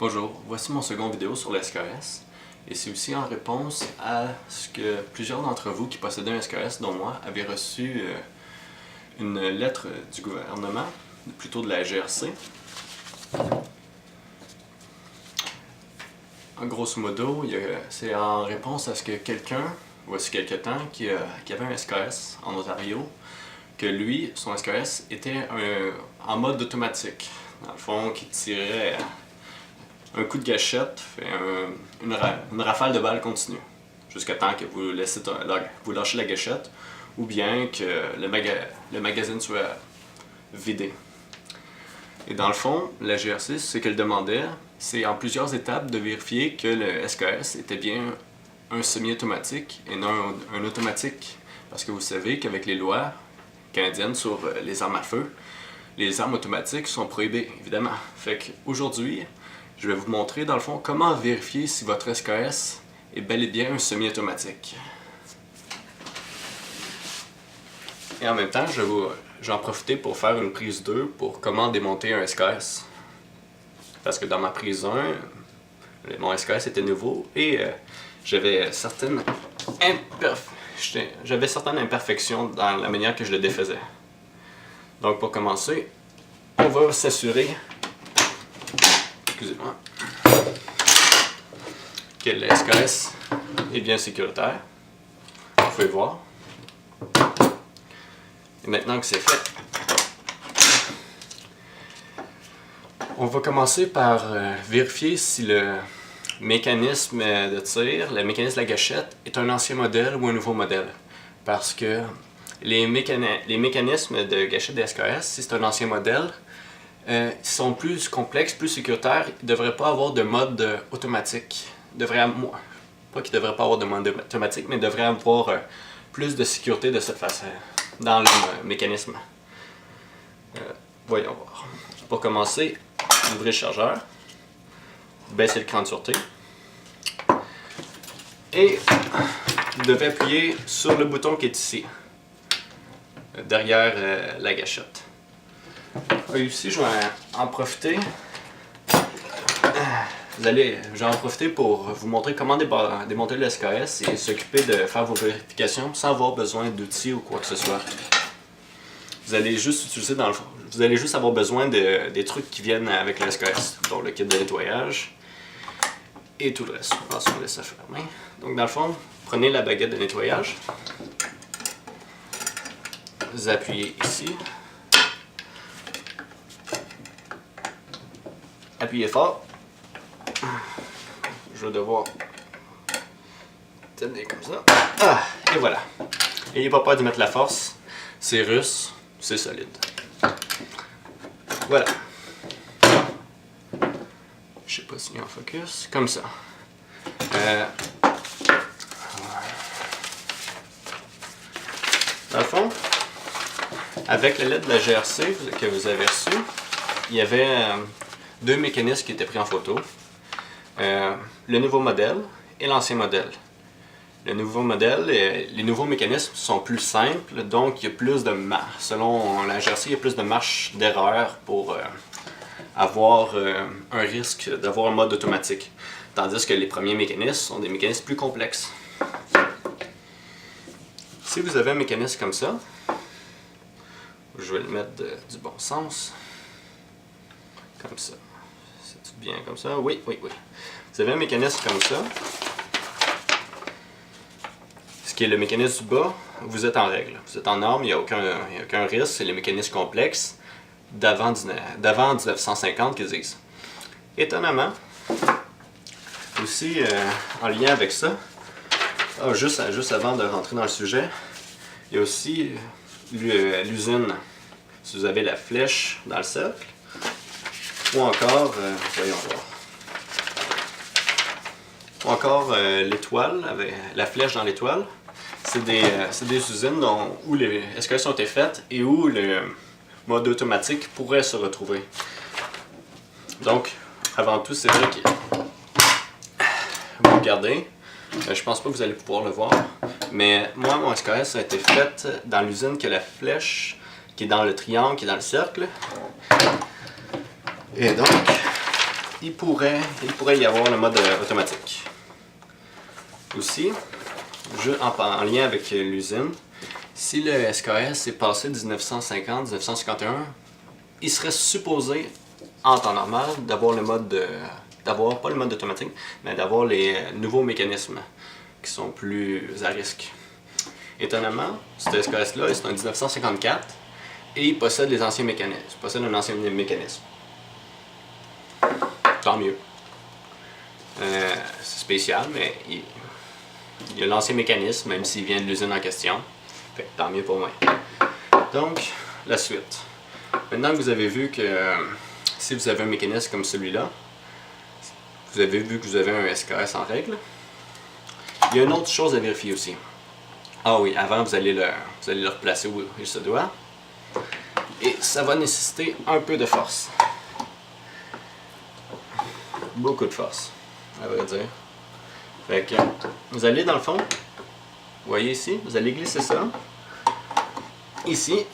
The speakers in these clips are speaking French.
Bonjour, voici mon second vidéo sur le SKS et c'est aussi en réponse à ce que plusieurs d'entre vous qui possédaient un SKS, dont moi, avaient reçu une lettre du gouvernement, plutôt de la GRC. En grosso modo, c'est en réponse à ce que quelqu'un, voici quelque temps, qui avait un SKS en Ontario, que lui, son SKS était en mode automatique. Dans le fond, qui tirait un coup de gâchette, fait une rafale de balles continue, jusqu'à temps que vous lâchez la gâchette, ou bien que le magazine soit vidé. Et dans le fond, la GRC, ce qu'elle demandait, c'est en plusieurs étapes de vérifier que le SKS était bien un semi-automatique et non un automatique. Parce que vous savez qu'avec les lois canadiennes sur les armes à feu, les armes automatiques sont prohibées, évidemment. Fait qu'aujourd'hui, je vais vous montrer dans le fond comment vérifier si votre SKS est bel et bien un semi-automatique. Et en même temps, je vais en profiter pour faire une prise 2 pour comment démonter un SKS. Parce que dans ma prise 1, mon SKS était nouveau et j'avais certaines imperfections dans la manière que je le défaisais. Donc pour commencer, on va s'assurer que le SKS est bien sécuritaire. Vous pouvez voir. Et maintenant que c'est fait, on va commencer par vérifier si le mécanisme de tir, le mécanisme de la gâchette, est un ancien modèle ou un nouveau modèle. Parce que les mécanismes de gâchette des SKS, si c'est un ancien modèle, sont plus complexes, plus sécuritaires. Ils ne devraient pas avoir de mode automatique. Pas qu'ils ne devraient pas avoir de mode automatique, mais ils devraient avoir plus de sécurité de cette façon dans le mécanisme. Voyons voir. Pour commencer, ouvrez le chargeur, baissez le cran de sûreté et vous devez appuyer sur le bouton qui est ici, derrière la gâchette. Et ici, je vais en profiter. Je vais en profiter pour vous montrer comment démonter le SKS et s'occuper de faire vos vérifications sans avoir besoin d'outils ou quoi que ce soit. Vous allez juste utiliser vous allez juste avoir besoin des trucs qui viennent avec le SKS, dont le kit de nettoyage et tout le reste. Ensuite, on laisse ça fermer. Donc dans le fond, prenez la baguette de nettoyage, vous appuyez ici, appuyez fort. Je vais devoir tenir comme ça. Et voilà. N'ayez pas peur de mettre la force. C'est russe, c'est solide. Voilà. Je sais pas s'il y a un focus. Comme ça. Dans le fond, avec la lettre de la GRC que vous avez reçue, il y avait deux mécanismes qui étaient pris en photo. Le nouveau modèle et l'ancien modèle. Le nouveau modèle, les nouveaux mécanismes sont plus simples, donc il y a plus de marge. Selon la GRC, il y a plus de marge d'erreur pour avoir un risque d'avoir un mode automatique. Tandis que les premiers mécanismes sont des mécanismes plus complexes. Si vous avez un mécanisme comme ça, je vais le mettre du bon sens. Comme ça. C'est bien comme ça? Oui, oui, oui. Vous avez un mécanisme comme ça. Ce qui est le mécanisme du bas, vous êtes en règle. Vous êtes en norme, il n'y a aucun risque. C'est les mécanismes complexes d'avant 1950 qu'ils disent. Étonnamment, aussi en lien avec ça, juste avant de rentrer dans le sujet, il y a aussi l'usine. Si vous avez la flèche dans le cercle, ou encore, voyons voir, ou encore l'étoile, avec la flèche dans l'étoile, c'est des usines où les SKS ont été faites et où le mode automatique pourrait se retrouver. Donc, avant tout, c'est vrai que vous regardez, je pense pas que vous allez pouvoir le voir, mais moi, mon SKS a été fait dans l'usine qui a la flèche qui est dans le triangle, qui est dans le cercle. Et donc, il pourrait y avoir le mode automatique. Aussi, en lien avec l'usine, si le SKS est passé 1950-1951, il serait supposé, en temps normal, d'avoir le mode pas le mode automatique, mais d'avoir les nouveaux mécanismes qui sont plus à risque. Étonnamment, ce SKS-là, c'est en 1954 et il possède les anciens mécanismes. Il possède un ancien mécanisme. Tant mieux. C'est spécial, mais il y a l'ancien mécanisme, même s'il vient de l'usine en question. Fait, tant mieux pour moi. Donc, la suite. Maintenant que vous avez vu que si vous avez un mécanisme comme celui-là, vous avez vu que vous avez un SKS en règle, il y a une autre chose à vérifier aussi. Ah oui, avant vous allez le replacer où il se doit. Et ça va nécessiter un peu de force. Beaucoup de force, à vrai dire. Fait que vous allez dans le fond, vous voyez ici, vous allez glisser ça. Ici,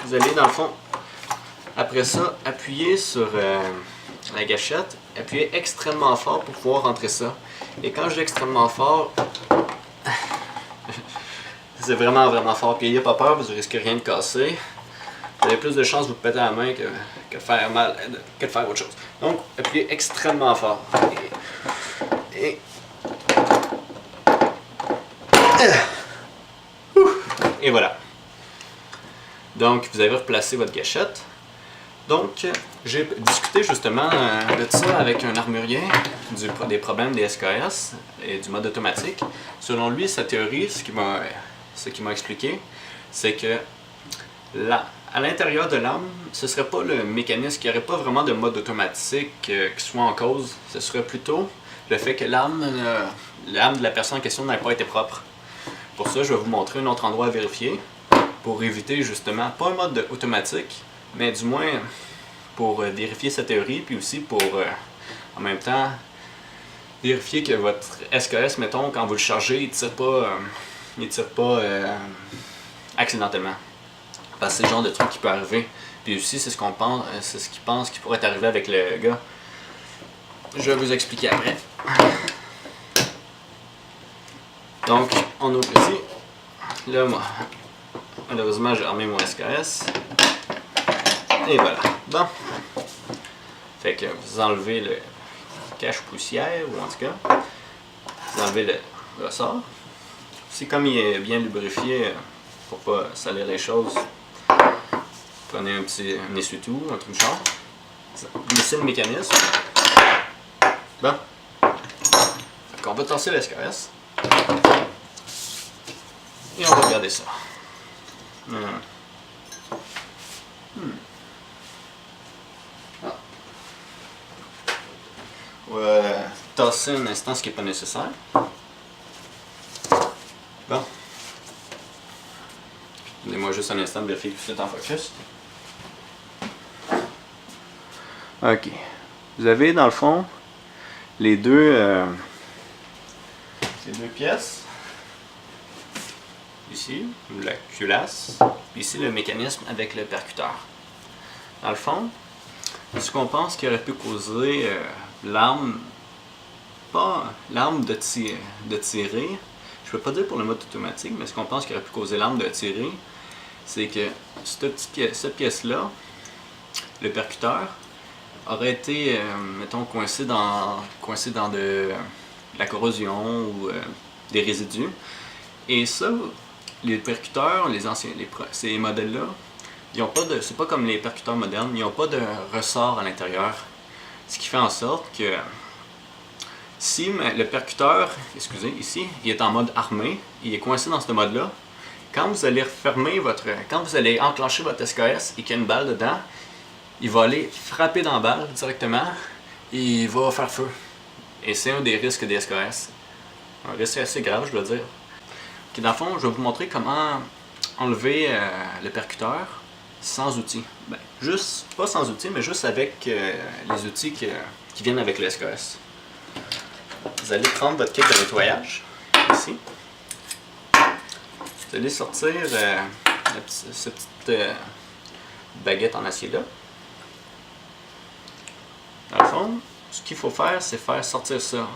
vous allez dans le fond, après ça, appuyer sur la gâchette, appuyer extrêmement fort pour pouvoir rentrer ça. Et quand je dis extrêmement fort, c'est vraiment vraiment fort. Puis n'ayez pas peur, vous ne risquez rien de casser. Vous avez plus de chances de vous péter la main que de faire mal, que de faire autre chose. Donc, appuyez extrêmement fort. Et voilà. Donc, vous avez replacé votre gâchette. Donc, j'ai discuté justement de ça avec un armurier des problèmes des SKS et du mode automatique. Selon lui, sa théorie, ce qu'il m'a expliqué, c'est que à l'intérieur de l'arme, ce serait pas le mécanisme, qu'il n'y aurait pas vraiment de mode automatique qui soit en cause. Ce serait plutôt le fait que l'arme de la personne en question n'ait pas été propre. Pour ça, je vais vous montrer un autre endroit à vérifier pour éviter justement, pas un mode automatique, mais du moins pour vérifier sa théorie, puis aussi pour en même temps vérifier que votre SKS, mettons, quand vous le chargez, il tire pas accidentellement. Parce que c'est le genre de truc qui peut arriver. Puis aussi, c'est ce qu'on pense, c'est ce qu'il pense qui pourrait arriver avec le gars. Je vais vous expliquer après. Donc, on ouvre ici. Là, moi, malheureusement, j'ai remis mon SKS. Et voilà. Bon. Fait que vous enlevez le cache-poussière, ou en tout cas, vous enlevez le ressort. C'est comme il est bien lubrifié, pour pas salir les choses, prenez un essuie-tout, un truc de genre. Glissez le mécanisme. Bon. Fait qu'on va tasser le SKS. Et on va regarder ça. Ah. Ouais, tasser un instant ce qui n'est pas nécessaire. Bon. Donnez-moi juste un instant de vérifier que tout est en focus. Ok. Vous avez dans le fond les deux pièces. Ici, la culasse. Ici, le mécanisme avec le percuteur. Dans le fond, ce qu'on pense qui aurait pu causer l'arme, pas l'arme de tirer. Je ne peux pas dire pour le mode automatique, mais ce qu'on pense qui aurait pu causer l'arme de tirer, c'est que cette pièce-là, le percuteur, aurait été, mettons, coincé dans de la corrosion ou des résidus. Et ça, les percuteurs, ces modèles-là, ils ont pas de, c'est pas comme les percuteurs modernes, ils n'ont pas de ressort à l'intérieur. Ce qui fait en sorte que si le percuteur, excusez, ici, il est en mode armé, il est coincé dans ce mode-là, quand vous allez quand vous allez enclencher votre SKS et qu'il y a une balle dedans, il va aller frapper dans la balle directement et il va faire feu. Et c'est un des risques des SKS. Un risque assez grave, je dois dire. Okay, dans le fond, je vais vous montrer comment enlever le percuteur sans outils. Ben, pas sans outils, mais juste avec les outils qui viennent avec le SKS. Vous allez prendre votre kit de nettoyage, ici. Vous allez sortir cette petite baguette en acier là. Dans le fond, ce qu'il faut faire, c'est faire sortir ça.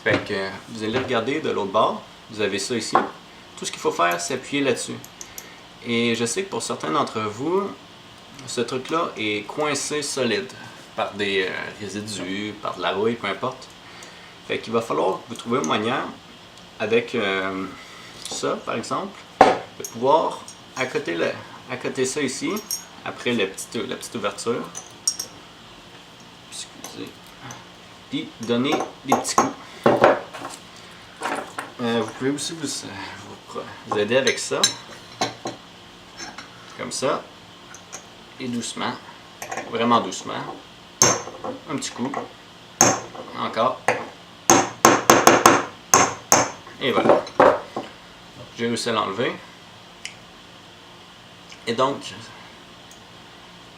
Fait que vous allez regarder de l'autre bord, vous avez ça ici. Tout ce qu'il faut faire, c'est appuyer là-dessus. Et je sais que pour certains d'entre vous, ce truc-là est coincé solide par des résidus, par de la rouille, peu importe. Fait qu'il va falloir que vous trouviez une manière, avec ça par exemple, de pouvoir accoter ça ici, après la petite ouverture. Excusez. Puis donner des petits coups. Vous pouvez aussi vous aider avec ça. Comme ça. Et doucement. Vraiment doucement. Un petit coup. Encore. Et voilà. J'ai réussi à l'enlever. Et donc,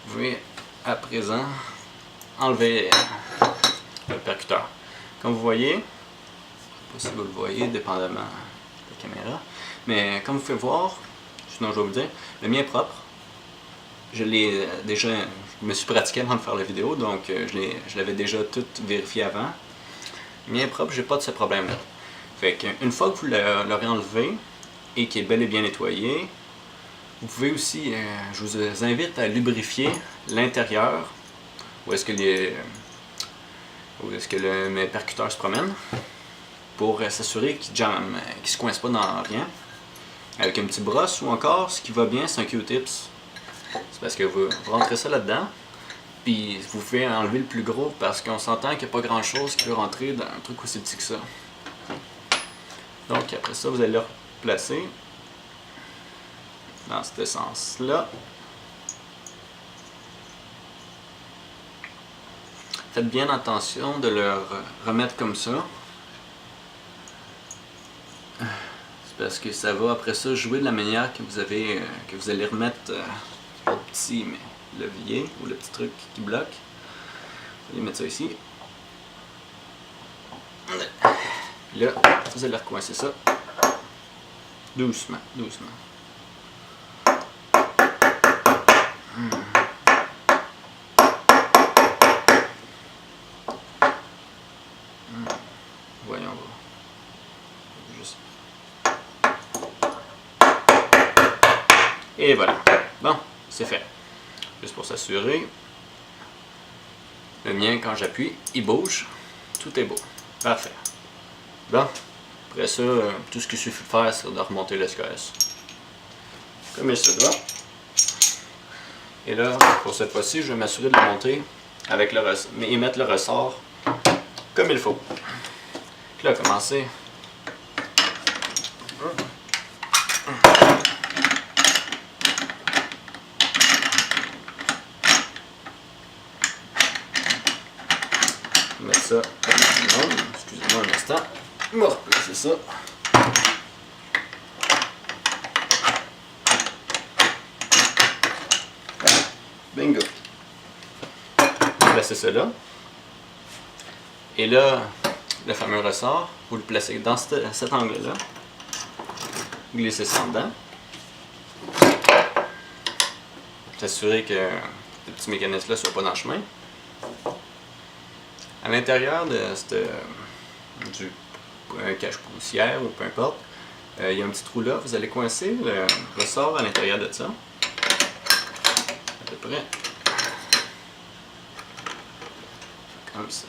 vous pouvez à présent enlever le percuteur. Comme vous voyez, je ne sais pas si vous le voyez, dépendamment de la caméra, mais comme vous pouvez voir, sinon je vais vous dire, le mien est propre. Je me suis pratiqué avant de faire la vidéo, donc je l'avais déjà tout vérifié avant. Le mien est propre, j'ai pas de ce problème-là. Fait qu'une fois que vous l'aurez enlevé et qu'il est bel et bien nettoyé, vous pouvez aussi, je vous invite à lubrifier l'intérieur où est-ce que mes percuteurs se promènent pour s'assurer qu'ils ne se coincent pas dans rien. Avec un petit brosse ou encore, ce qui va bien, c'est un Q-tips. C'est parce que vous rentrez ça là-dedans, puis vous pouvez enlever le plus gros parce qu'on s'entend qu'il n'y a pas grand-chose qui peut rentrer dans un truc aussi petit que ça. Donc après ça, vous allez le replacer dans ce sens-là. Faites bien attention de le remettre comme ça. C'est parce que ça va après ça jouer de la manière que vous allez remettre le petit levier ou le petit truc qui bloque. Vous allez mettre ça ici. Puis là, vous allez recoincer ça. Doucement, doucement. Voyons voir. Juste. Et voilà. Bon, c'est fait. Juste pour s'assurer. Le mien, quand j'appuie, il bouge. Tout est beau. Parfait. Bon. Après ça, tout ce qu'il suffit de faire, c'est de remonter le SKS. Comme il se doit. Et là, pour cette fois-ci, je vais m'assurer de le monter avec et mettre le ressort comme il faut. Puis là, commencer. Mettre ça. Excusez-moi un instant. Je vais replacer ça. Bingo. Placez ça là. Et là, le fameux ressort, vous le placez dans cet angle-là. Glissez ça en dedans. S'assurer que le petit mécanisme-là ne soit pas dans le chemin. À l'intérieur de du cache-poussière ou peu importe, il y a un petit trou là. Vous allez coincer le ressort à l'intérieur de ça. À peu près. Comme ça.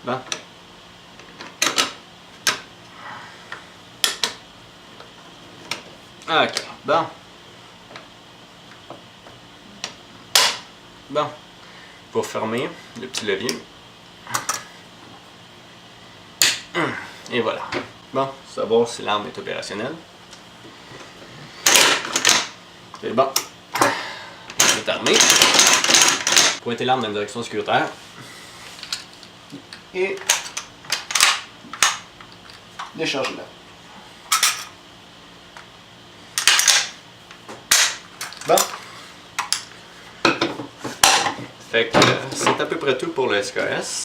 Bon. Ok, bon. Bon. Pour fermer le petit levier. Et voilà. Bon, savoir si l'arme est opérationnelle. C'est bon. C'est armé. Pointez l'arme dans la direction sécuritaire. Et déchargez-la. Bon. Fait que c'est à peu près tout pour le SKS.